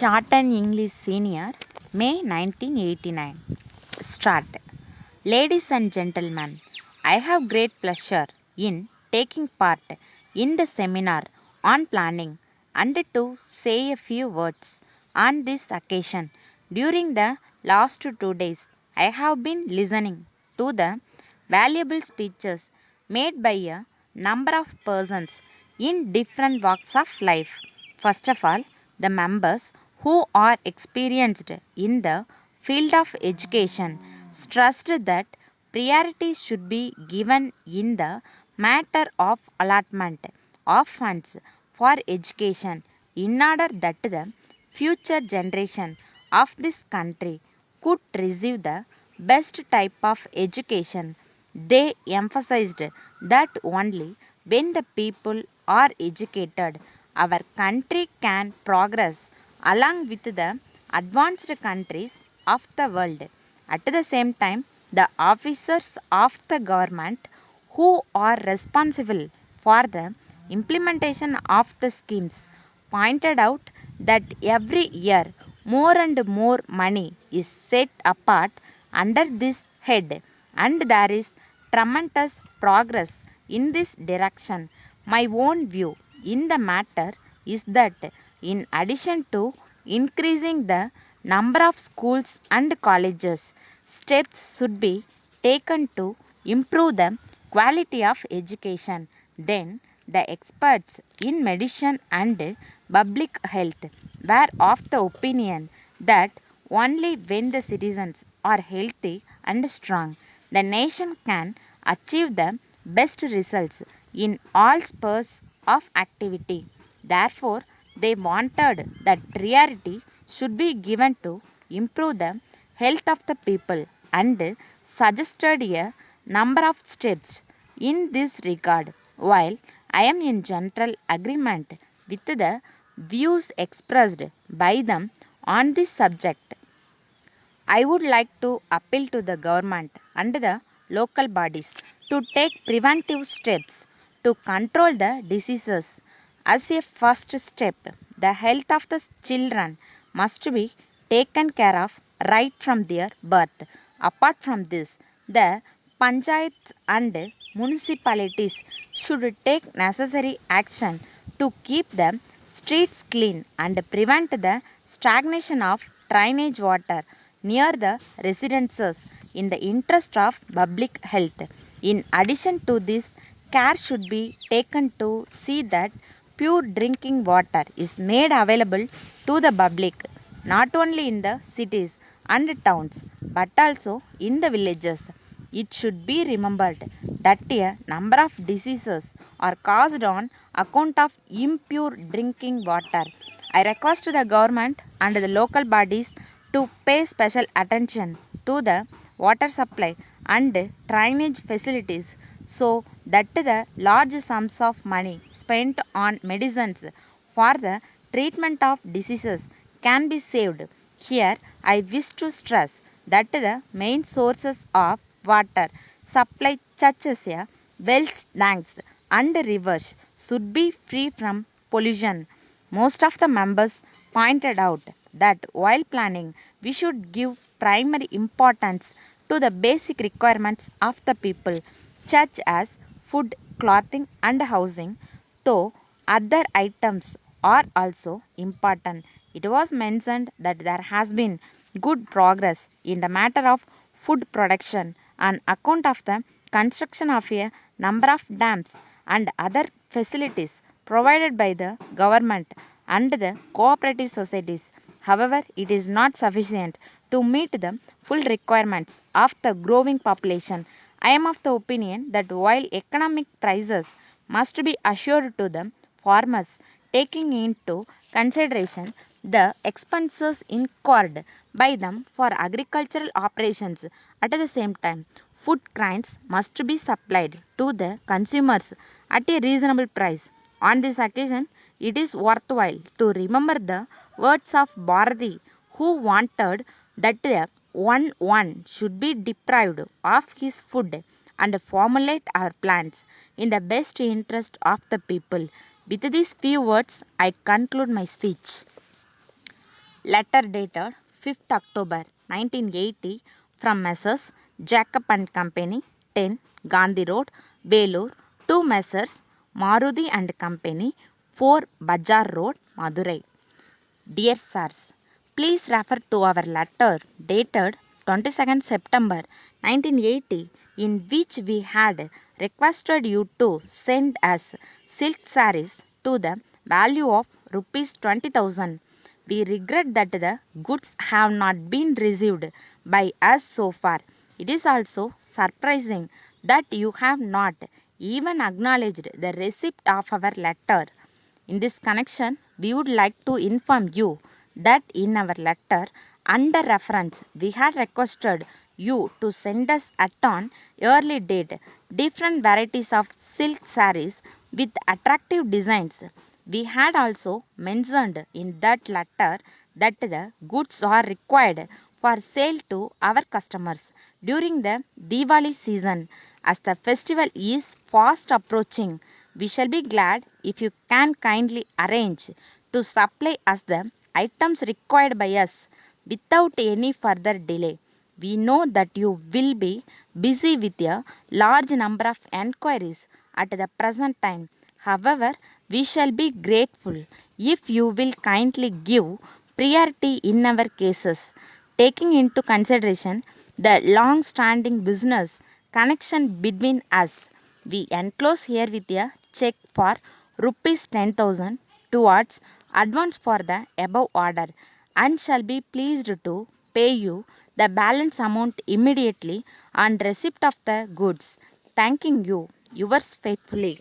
Chartan English Senior, May 1989. Start. Ladies and gentlemen, I have great pleasure in taking part in the seminar on planning and to say a few words on this occasion. During the last 2 days, I have been listening to the valuable speeches made by a number of persons in different walks of life. First of all, the members who are experienced in the field of education stressed that priority should be given in the matter of allotment of funds for education in order that the future generation of this country could receive the best type of education. They emphasized that only when the people are educated, our country can progress along with the advanced countries of the world. At the same time, the officers of the government who are responsible for the implementation of the schemes pointed out that every year more and more money is set apart under this head, and there is tremendous progress in this direction. My own view in the matter is that in addition to increasing the number of schools and colleges, steps should be taken to improve the quality of education. Then the experts in medicine and public health were of the opinion that only when the citizens are healthy and strong, the nation can achieve the best results in all spheres of activity. Therefore, they wanted that priority should be given to improve the health of the people and suggested a number of steps in this regard. While I am in general agreement with the views expressed by them on this subject, I would like to appeal to the government and the local bodies to take preventive steps to control the diseases. As a first step, the health of the children must be taken care of right from their birth. Apart from this, the panchayats and municipalities should take necessary action to keep the streets clean and prevent the stagnation of drainage water near the residences in the interest of public health. In addition to this, care should be taken to see that pure drinking water is made available to the public not only in the cities and towns but also in the villages. It should be remembered that a number of diseases are caused on account of impure drinking water. I request the government and the local bodies to pay special attention to the water supply and drainage facilities so that the large sums of money spent on medicines for the treatment of diseases can be saved. Here, I wish to stress that the main sources of water supply, such as wells, tanks, and rivers, should be free from pollution. Most of the members pointed out that while planning, we should give primary importance to the basic requirements of the people, such as food, clothing, and housing, though other items are also important. It was mentioned that there has been good progress in the matter of food production on account of the construction of a number of dams and other facilities provided by the government and the cooperative societies. However, it is not sufficient to meet the full requirements of the growing population. I am of the opinion that while economic prices must be assured to the farmers, taking into consideration the expenses incurred by them for agricultural operations, at the same time, food grains must be supplied to the consumers at a reasonable price. On this occasion, it is worthwhile to remember the words of Bharati, who wanted that one should be deprived of his food and formulate our plans in the best interest of the people. With these few words, I conclude my speech. Letter dated 5th October 1980 from Messrs. Jacob and Company, 10 Gandhi Road, Belur, to Messrs. Maruti and Company, 4 Bajar Road, Madurai. Dear Sirs, please refer to our letter dated 22nd September 1980, in which we had requested you to send us silk sarees to the value of rupees 20,000. We regret that the goods have not been received by us so far. It is also surprising that you have not even acknowledged the receipt of our letter. In this connection, we would like to inform you that in our letter, under reference, we had requested you to send us at an early date different varieties of silk sarees with attractive designs. We had also mentioned in that letter that the goods are required for sale to our customers during the Diwali season. As the festival is fast approaching, we shall be glad if you can kindly arrange to supply us the items required by us without any further delay. We know that you will be busy with a large number of enquiries at the present time. However, we shall be grateful if you will kindly give priority in our cases, taking into consideration the long standing business connection between us. We enclose here with a check for rupees 10,000 towards advance for the above order, and shall be pleased to pay you the balance amount immediately on receipt of the goods. Thanking you, yours faithfully.